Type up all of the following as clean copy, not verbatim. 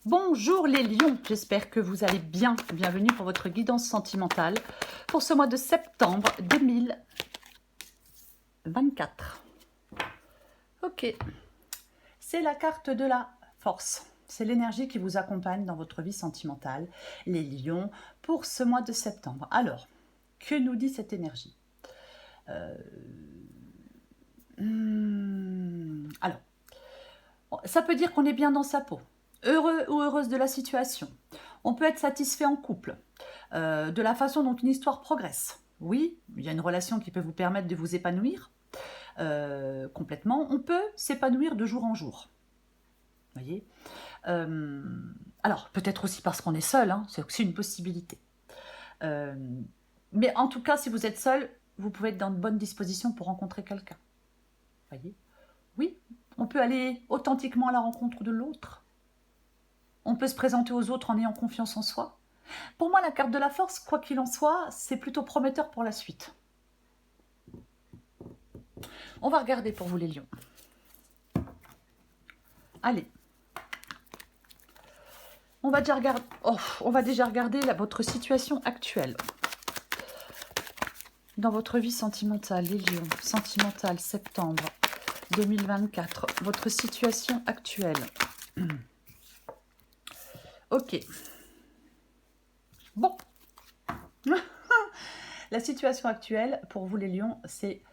Bonjour les lions, j'espère que vous allez bien. Bienvenue pour votre guidance sentimentale pour ce mois de septembre 2024. Ok, c'est la carte de la force. C'est l'énergie qui vous accompagne dans votre vie sentimentale, les lions, pour ce mois de septembre. Alors, que nous dit cette énergie? Alors, ça peut dire qu'on est bien dans sa peau, heureux ou heureuse de la situation. On peut être satisfait en couple, de la façon dont une histoire progresse. Oui, il y a une relation qui peut vous permettre de vous épanouir complètement. On peut s'épanouir de jour en jour. Voyez. Alors, peut-être aussi parce qu'on est seul, hein, c'est aussi une possibilité. Mais en tout cas, si vous êtes seul, vous pouvez être dans de bonnes dispositions pour rencontrer quelqu'un. Voyez. Oui, on peut aller authentiquement à la rencontre de l'autre. On peut se présenter aux autres en ayant confiance en soi. Pour moi, la carte de la force, quoi qu'il en soit, c'est plutôt prometteur pour la suite. On va regarder pour vous les lions. Allez. On va déjà regarder votre situation actuelle. Dans votre vie sentimentale, les lions, sentimentale, septembre 2024, votre situation actuelle. Ok. Bon. La situation actuelle, pour vous les lions, c'est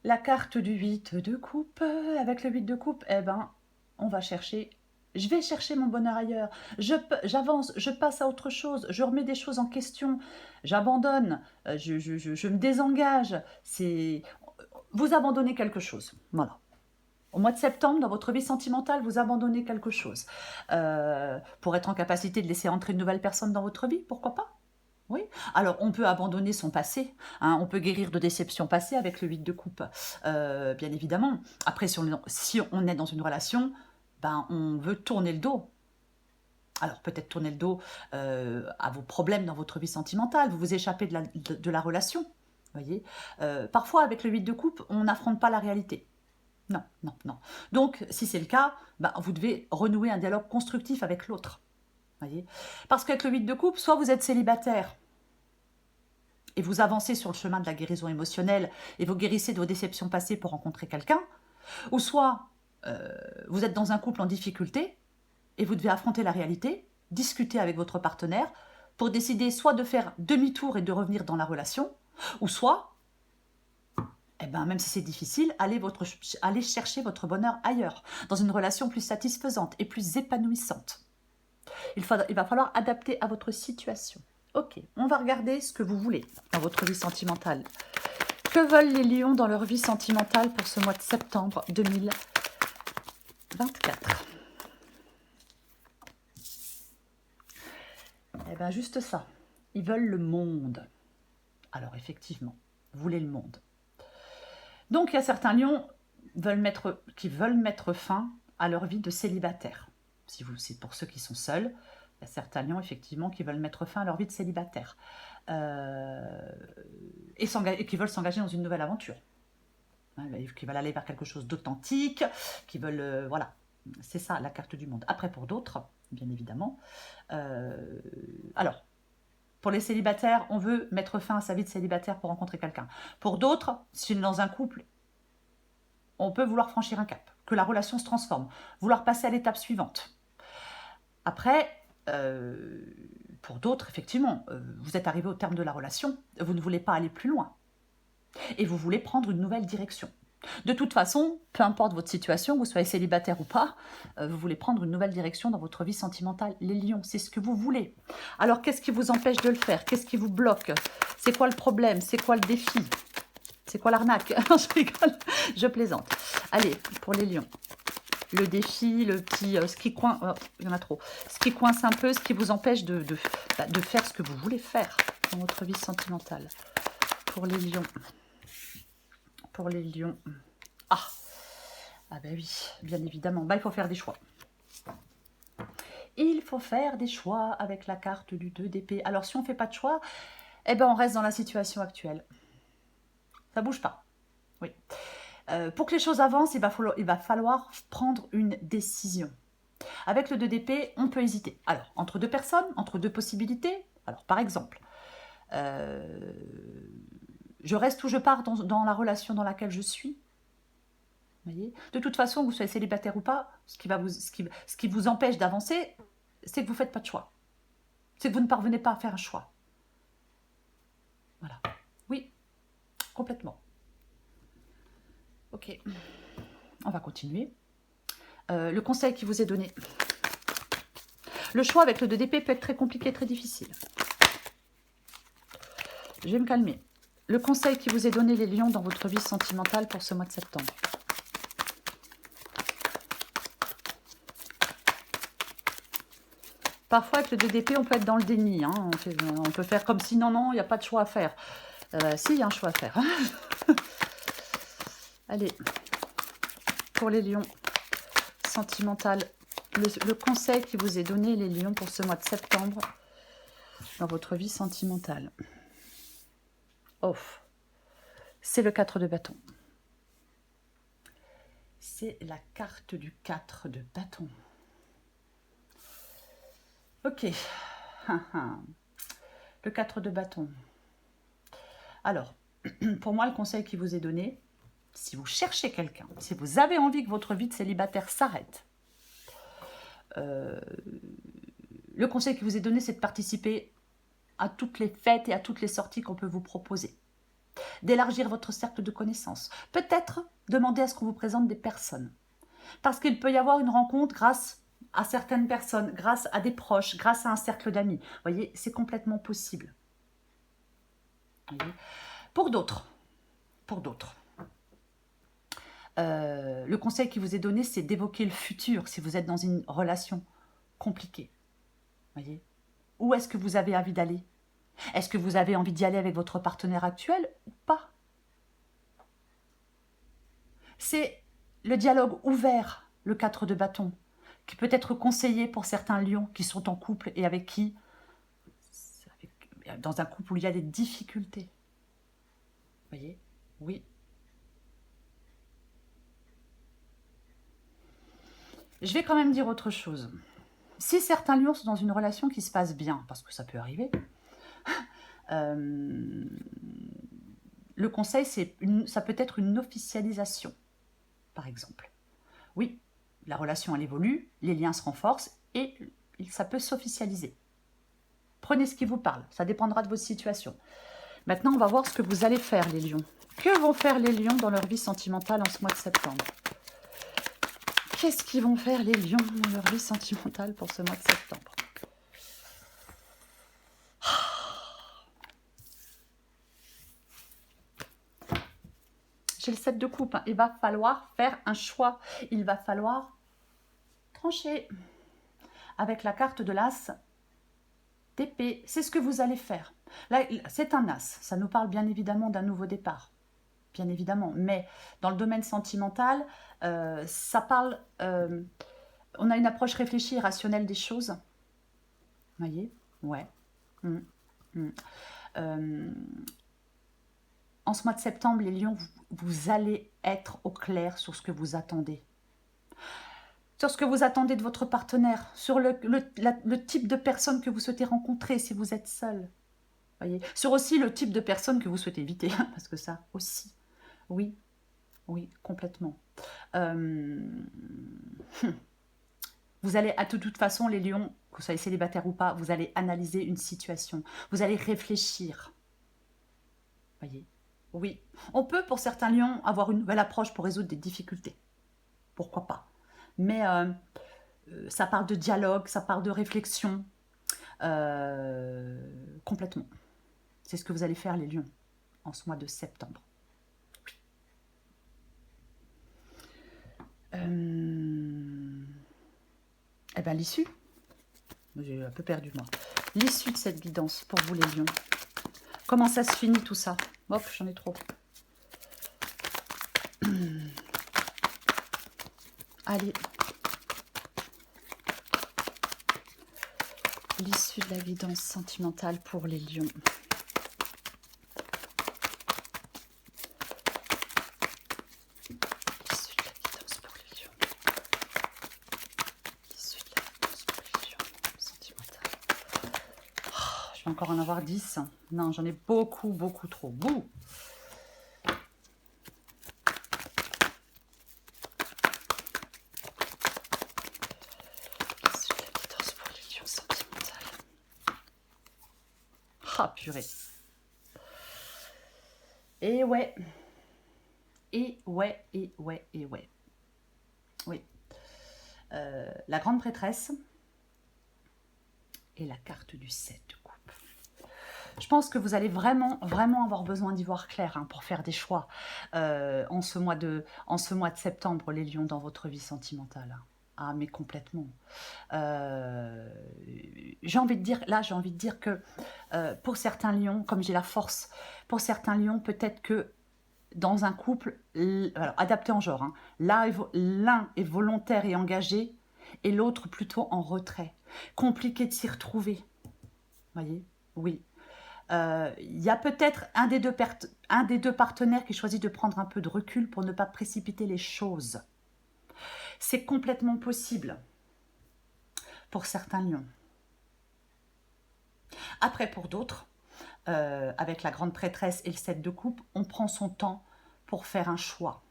la carte du 8 de coupe. Avec le 8 de coupe, eh ben, on va chercher... Je vais chercher mon bonheur ailleurs. J'avance, je passe à autre chose. Je remets des choses en question. J'abandonne. Je me désengage. Vous abandonnez quelque chose. Voilà. Au mois de septembre, dans votre vie sentimentale, vous abandonnez quelque chose. Pour être en capacité de laisser entrer une nouvelle personne dans votre vie, pourquoi pas? Oui. Alors, on peut abandonner son passé, hein, on peut guérir de déceptions passées avec le 8 de coupe, bien évidemment. Après, si on est dans une relation, ben, on veut tourner le dos. Alors, peut-être tourner le dos à vos problèmes dans votre vie sentimentale, vous vous échappez de la relation, voyez. Parfois, avec le 8 de coupe, on n'affronte pas la réalité. Non, non, non. Donc, si c'est le cas, ben, vous devez renouer un dialogue constructif avec l'autre. Voyez. Parce qu'avec le 8 de coupe, soit vous êtes célibataire, et vous avancez sur le chemin de la guérison émotionnelle et vous guérissez de vos déceptions passées pour rencontrer quelqu'un, ou soit vous êtes dans un couple en difficulté et vous devez affronter la réalité, discuter avec votre partenaire pour décider soit de faire demi-tour et de revenir dans la relation, ou soit, eh ben, même si c'est difficile, allez chercher votre bonheur ailleurs, dans une relation plus satisfaisante et plus épanouissante. Il va falloir adapter à votre situation. Ok, on va regarder ce que vous voulez dans votre vie sentimentale. Que veulent les lions dans leur vie sentimentale pour ce mois de septembre 2024? Eh bien, juste ça. Ils veulent le monde. Alors, effectivement, vous voulez le monde. Donc, il y a certains lions qui veulent mettre fin à leur vie de célibataire. C'est pour ceux qui sont seuls. Il y a certains lions, effectivement, qui veulent mettre fin à leur vie de célibataire. Et qui veulent s'engager dans une nouvelle aventure. Hein, qui veulent aller vers quelque chose d'authentique, qui veulent... voilà, c'est ça, la carte du monde. Après, pour d'autres, bien évidemment. Alors, pour les célibataires, on veut mettre fin à sa vie de célibataire pour rencontrer quelqu'un. Pour d'autres, si on est dans un couple, on peut vouloir franchir un cap, que la relation se transforme, vouloir passer à l'étape suivante. Après, pour d'autres, effectivement, vous êtes arrivé au terme de la relation, vous ne voulez pas aller plus loin. Et vous voulez prendre une nouvelle direction. De toute façon, peu importe votre situation, vous soyez célibataire ou pas, vous voulez prendre une nouvelle direction dans votre vie sentimentale. Les lions, c'est ce que vous voulez. Alors, qu'est-ce qui vous empêche de le faire? Qu'est-ce qui vous bloque? C'est quoi le problème? C'est quoi le défi? C'est quoi l'arnaque? Je rigole, je plaisante. Allez, pour les lions. Le défi, le petit... ce qui coince... Oh, il y en a trop. Ce qui coince un peu, ce qui vous empêche de faire ce que vous voulez faire dans votre vie sentimentale. Pour les lions. Pour les lions. Ah ben oui, bien évidemment. Bah, il faut faire des choix. Il faut faire des choix avec la carte du 2 d'épée. Alors, si on ne fait pas de choix, eh ben, on reste dans la situation actuelle. Ça ne bouge pas. Oui. Pour que les choses avancent, il va falloir prendre une décision. Avec le 2 d'épée, on peut hésiter. Alors, entre deux personnes, entre deux possibilités. Alors, par exemple, je reste ou je pars dans la relation dans laquelle je suis. Vous voyez, de toute façon, que vous soyez célibataire ou pas, ce qui vous empêche d'avancer, c'est que vous ne faites pas de choix. C'est que vous ne parvenez pas à faire un choix. Voilà. Oui, complètement. Ok. On va continuer. Le conseil qui vous est donné. Le choix avec le 2 d'épée peut être très compliqué, très difficile. Je vais me calmer. Le conseil qui vous est donné, les lions, dans votre vie sentimentale pour ce mois de septembre. Parfois, avec le 2 d'épée, on peut être dans le déni. Hein. On peut faire comme si, non, il n'y a pas de choix à faire. Si, il y a un choix à faire. Allez, pour les lions, sentimental, le conseil qui vous est donné, les lions, pour ce mois de septembre, dans votre vie sentimentale. Oh, c'est le 4 de bâton. C'est la carte du 4 de bâton. Ok. Le 4 de bâton. Alors, pour moi, le conseil qui vous est donné, si vous cherchez quelqu'un, si vous avez envie que votre vie de célibataire s'arrête, le conseil qui vous est donné, c'est de participer à toutes les fêtes et à toutes les sorties qu'on peut vous proposer. D'élargir votre cercle de connaissances. Peut-être demander à ce qu'on vous présente des personnes. Parce qu'il peut y avoir une rencontre grâce à certaines personnes, grâce à des proches, grâce à un cercle d'amis. Vous voyez, c'est complètement possible. Pour d'autres, le conseil qui vous est donné, c'est d'évoquer le futur si vous êtes dans une relation compliquée. Voyez, où est-ce que vous avez envie d'aller? Est-ce que vous avez envie d'y aller avec votre partenaire actuel ou pas? C'est le dialogue ouvert, le 4 de bâton, qui peut être conseillé pour certains lions qui sont en couple et avec qui, dans un couple où il y a des difficultés. Vous voyez? Oui. Je vais quand même dire autre chose. Si certains lions sont dans une relation qui se passe bien, parce que ça peut arriver, le conseil, ça peut être une officialisation, par exemple. Oui, la relation, elle évolue, les liens se renforcent et ça peut s'officialiser. Prenez ce qui vous parle, ça dépendra de votre situation. Maintenant, on va voir ce que vous allez faire, les lions. Que vont faire les lions dans leur vie sentimentale en ce mois de septembre? Qu'est-ce qu'ils vont faire, les lions, dans leur vie sentimentale pour ce mois de septembre? J'ai le 7 de coupe. Il va falloir faire un choix. Il va falloir trancher. Avec la carte de l'as d'épée, c'est ce que vous allez faire. Là, c'est un as. Ça nous parle bien évidemment d'un nouveau départ. Bien évidemment. Mais dans le domaine sentimental, ça parle... on a une approche réfléchie et rationnelle des choses. Vous voyez? Ouais. En ce mois de septembre, les lions, vous allez être au clair sur ce que vous attendez. Sur ce que vous attendez de votre partenaire, sur le type de personne que vous souhaitez rencontrer si vous êtes seul. Voyez, sur aussi le type de personne que vous souhaitez éviter, parce que ça aussi, oui, complètement. Vous allez, de toute façon, les lions, que vous soyez célibataire ou pas, vous allez analyser une situation, vous allez réfléchir. Voyez, oui, on peut pour certains lions avoir une nouvelle approche pour résoudre des difficultés. Pourquoi pas? Mais ça parle de dialogue, ça parle de réflexion, complètement. C'est ce que vous allez faire, les lions, en ce mois de septembre. Eh bien, l'issue, j'ai un peu perdu, moi. L'issue de cette guidance, pour vous, les lions. Comment ça se finit, tout ça? Hop, j'en ai trop. Allez. L'issue de la guidance sentimentale pour les lions. L'issue de la guidance pour les lions. L'issue Je vais encore en avoir 10. Non, j'en ai beaucoup, beaucoup trop. Bouh. C'est la guidance pour les lions sentimentales. Ah, purée. Et ouais. Et ouais, et ouais, et ouais. Oui. La grande prêtresse et la carte du 7 de coupe. Je pense que vous allez vraiment, vraiment avoir besoin d'y voir clair hein, pour faire des choix en ce mois de septembre, les lions, dans votre vie sentimentale. Ah, mais complètement. J'ai envie de dire que pour certains lions, comme j'ai la force, pour certains lions, peut-être que dans un couple, alors, adapté en genre, hein, l'un est volontaire et engagé, et l'autre plutôt en retrait. Compliqué de s'y retrouver. Voyez? Oui. Il y a peut-être un des deux partenaires qui choisit de prendre un peu de recul pour ne pas précipiter les choses. C'est complètement possible pour certains lions. Après, pour d'autres, avec la grande prêtresse et le 7 de coupe, on prend son temps pour faire un choix.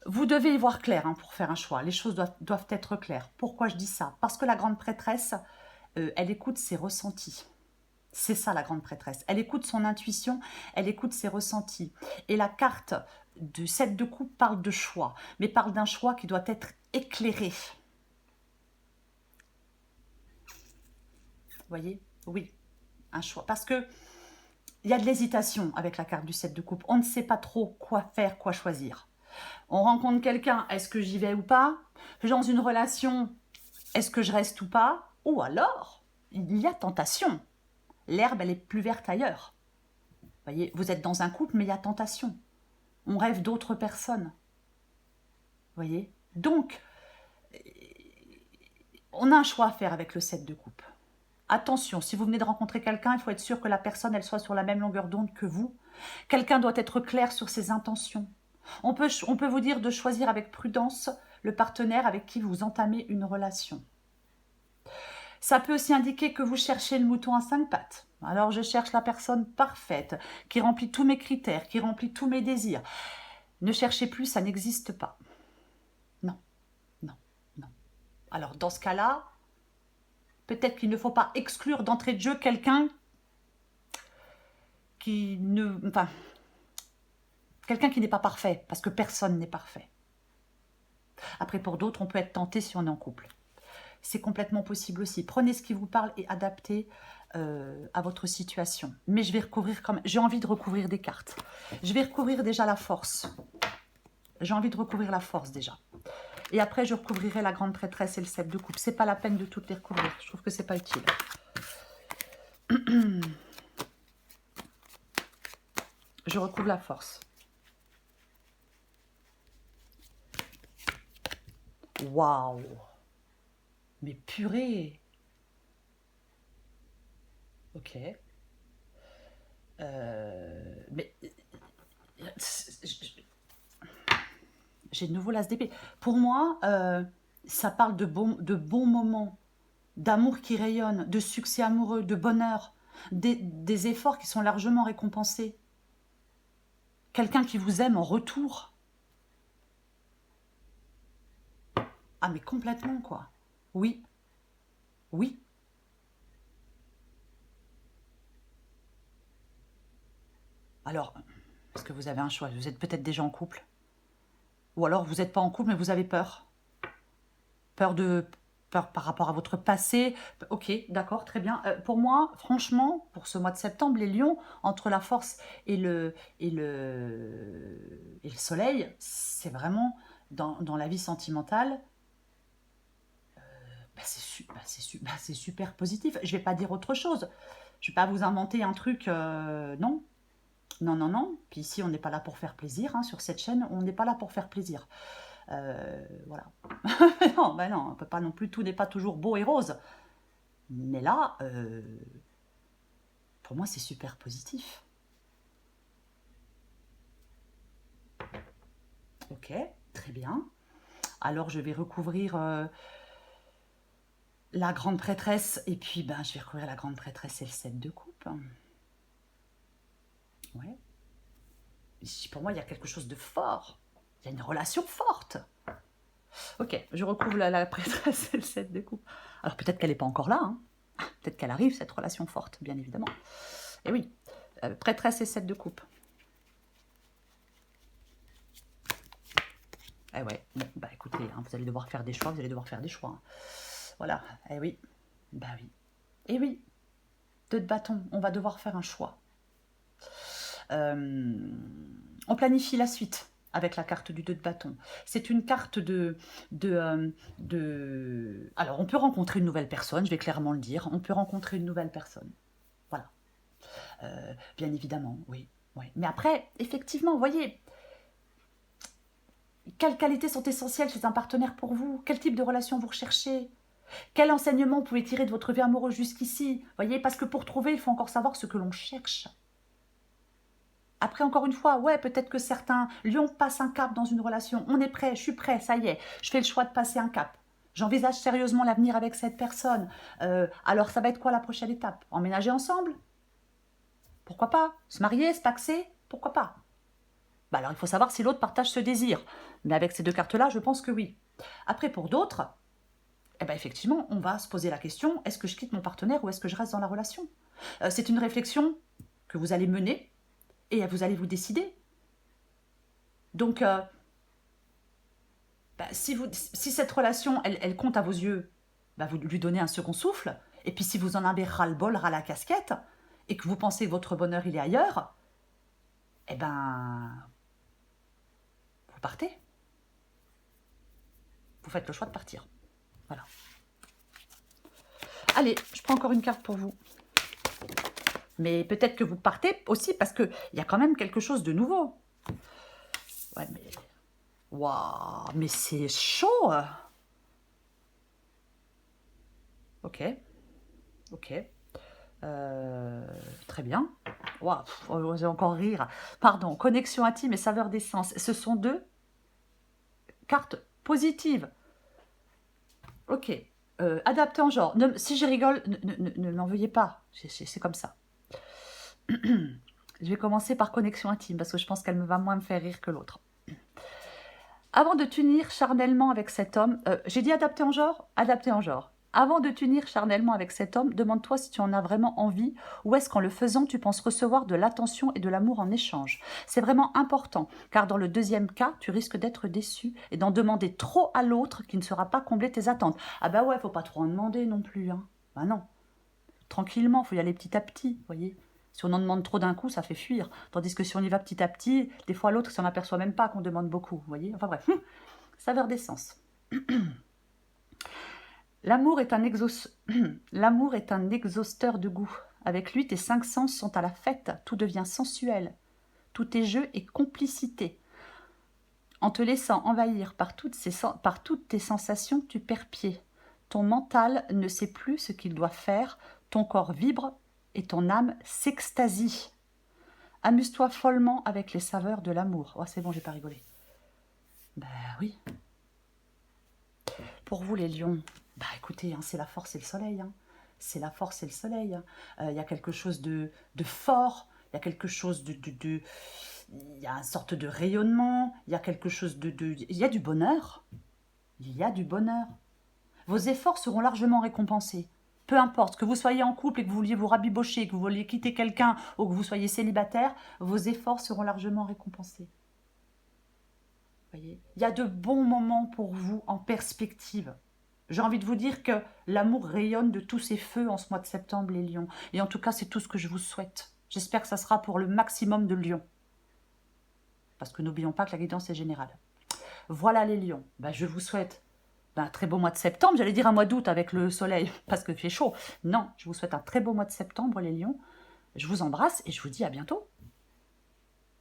Vous devez y voir clair hein, pour faire un choix. Les choses doivent être claires. Pourquoi je dis ça? Parce que la grande prêtresse, elle écoute ses ressentis. C'est ça la grande prêtresse. Elle écoute son intuition, elle écoute ses ressentis. Et la carte du 7 de coupe parle de choix, mais parle d'un choix qui doit être éclairé. Vous voyez? Oui, un choix. Parce que il y a de l'hésitation avec la carte du 7 de coupe. On ne sait pas trop quoi faire, quoi choisir. On rencontre quelqu'un, est-ce que j'y vais ou pas? Dans une relation, est-ce que je reste ou pas? Ou alors, il y a tentation. L'herbe, elle est plus verte ailleurs. Vous voyez, vous êtes dans un couple, mais il y a tentation. On rêve d'autres personnes. Vous voyez? Donc, on a un choix à faire avec le 7 de coupe. Attention, si vous venez de rencontrer quelqu'un, il faut être sûr que la personne, elle soit sur la même longueur d'onde que vous. Quelqu'un doit être clair sur ses intentions. On peut vous dire de choisir avec prudence le partenaire avec qui vous entamez une relation. Ça peut aussi indiquer que vous cherchez le mouton à 5 pattes. Alors je cherche la personne parfaite, qui remplit tous mes critères, qui remplit tous mes désirs. Ne cherchez plus, ça n'existe pas. Non, non, non. Alors dans ce cas-là, peut-être qu'il ne faut pas exclure d'entrée de jeu quelqu'un qui ne... Enfin, quelqu'un qui n'est pas parfait, parce que personne n'est parfait. Après, pour d'autres, on peut être tenté si on est en couple. C'est complètement possible aussi. Prenez ce qui vous parle et adaptez à votre situation. Mais je vais recouvrir quand même. J'ai envie de recouvrir des cartes. Je vais recouvrir déjà la force. J'ai envie de recouvrir la force déjà. Et après, je recouvrirai la grande prêtresse et le 7 de coupe. C'est pas la peine de toutes les recouvrir. Je trouve que c'est pas utile. Je recouvre la force. Waouh! Mais purée! Ok. Mais j'ai de nouveau l'as d'épée. Pour moi, ça parle de bons moments, d'amour qui rayonne, de succès amoureux, de bonheur, des efforts qui sont largement récompensés. Quelqu'un qui vous aime en retour. Ah mais complètement quoi. Oui, oui. Alors, est-ce que vous avez un choix? Vous êtes peut-être déjà en couple. Ou alors vous n'êtes pas en couple mais vous avez peur. Peur par rapport à votre passé. Ok, d'accord, très bien. Pour moi, franchement, pour ce mois de septembre, les lions, entre la force et le soleil, c'est vraiment dans la vie sentimentale, c'est super positif. Je vais pas dire autre chose. Je vais pas vous inventer un truc, non. Non, non, non. Puis ici, on n'est pas là pour faire plaisir. Hein, sur cette chaîne, on n'est pas là pour faire plaisir. Voilà. Non, ben non, on peut pas non plus, tout n'est pas toujours beau et rose. Mais là, pour moi, c'est super positif. Ok, très bien. Alors, je vais recouvrir la grande prêtresse, et puis ben, je vais recouvrir la grande prêtresse et le 7 de coupe. Ouais. Pour moi, il y a quelque chose de fort. Il y a une relation forte. Ok, je recouvre la prêtresse et le 7 de coupe. Alors peut-être qu'elle n'est pas encore là. Hein. Peut-être qu'elle arrive, cette relation forte, bien évidemment. Et oui, prêtresse et 7 de coupe. Eh ouais, bon, bah écoutez, hein, vous allez devoir faire des choix, hein. Voilà, eh oui, bah oui. Et oui, 2 de bâton, on va devoir faire un choix. On planifie la suite avec la carte du 2 de bâton. C'est une carte Alors, on peut rencontrer une nouvelle personne, je vais clairement le dire. On peut rencontrer une nouvelle personne. Voilà. Bien évidemment, oui. Mais après, effectivement, vous voyez, quelles qualités sont essentielles chez un partenaire pour vous? Quel type de relation vous recherchez? Quel enseignement vous pouvez tirer de votre vie amoureuse jusqu'ici? Voyez, parce que pour trouver, il faut encore savoir ce que l'on cherche. Après, encore une fois, ouais, peut-être que certains lions passent un cap dans une relation. On est prêt, je suis prêt, ça y est, je fais le choix de passer un cap. J'envisage sérieusement l'avenir avec cette personne. Alors, ça va être quoi la prochaine étape? Emménager ensemble? Pourquoi pas? Se marier, se paxer? Pourquoi pas? Bah alors, il faut savoir si l'autre partage ce désir. Mais avec ces 2 cartes-là, je pense que oui. Après, pour d'autres, eh ben, effectivement, on va se poser la question, est-ce que je quitte mon partenaire ou est-ce que je reste dans la relation? C'est une réflexion que vous allez mener et vous allez vous décider. Donc, si cette relation, elle compte à vos yeux, bah, vous lui donnez un second souffle. Et puis si vous en avez ras-le-bol, ras la casquette, et que vous pensez que votre bonheur, il est ailleurs, eh ben, vous partez. Vous faites le choix de partir. Voilà. Allez, je prends encore une carte pour vous. Mais peut-être que vous partez aussi parce qu'il y a quand même quelque chose de nouveau. Ouais, mais... Waouh, mais c'est chaud. Ok. Très bien. Waouh, j'ai encore rire. Pardon, connexion intime et saveur d'essence. Ce sont 2 cartes positives. Ok. Adapté en genre. Si je rigole, ne m'en veuillez pas. C'est comme ça. Je vais commencer par connexion intime parce que je pense qu'elle va moins me faire rire que l'autre. Avant de t'unir charnellement avec cet homme, j'ai dit adapté en genre? Adapté en genre. Avant de t'unir charnellement avec cet homme, demande-toi si tu en as vraiment envie ou est-ce qu'en le faisant, tu penses recevoir de l'attention et de l'amour en échange. C'est vraiment important, car dans le 2e cas, tu risques d'être déçu et d'en demander trop à l'autre qui ne saura pas combler tes attentes. Ah bah ouais, faut pas trop en demander non plus, hein. Bah non. Tranquillement, faut y aller petit à petit, voyez. Si on en demande trop d'un coup, ça fait fuir. Tandis que si on y va petit à petit, des fois l'autre s'en aperçoit même pas qu'on demande beaucoup, vous voyez. Enfin bref, saveur d'essence. L'amour est un exhausteur de goût. Avec lui, tes 5 sens sont à la fête. Tout devient sensuel. Tout est jeu et complicité. En te laissant envahir par toutes tes sensations, tu perds pied. Ton mental ne sait plus ce qu'il doit faire. Ton corps vibre et ton âme s'extasie. Amuse-toi follement avec les saveurs de l'amour. Oh, c'est bon, j'ai pas rigolé. Ben oui. Pour vous, les lions, bah écoutez, hein, c'est la force et le soleil. Hein. C'est la force et le soleil. Il y a quelque chose de fort, il y a quelque chose il y a une sorte de rayonnement, il y a quelque chose il y a du bonheur. Il y a du bonheur. Vos efforts seront largement récompensés. Peu importe, que vous soyez en couple et que vous vouliez vous rabibocher, que vous vouliez quitter quelqu'un ou que vous soyez célibataire, vos efforts seront largement récompensés. Voyez, il y a de bons moments pour vous en perspective. J'ai envie de vous dire que l'amour rayonne de tous ses feux en ce mois de septembre, les lions. Et en tout cas, c'est tout ce que je vous souhaite. J'espère que ça sera pour le maximum de lions. Parce que n'oublions pas que la guidance est générale. Voilà les lions. Ben, je vous souhaite un très beau mois de septembre. J'allais dire un mois d'août avec le soleil parce qu'il fait chaud. Non, je vous souhaite un très beau mois de septembre, les lions. Je vous embrasse et je vous dis à bientôt.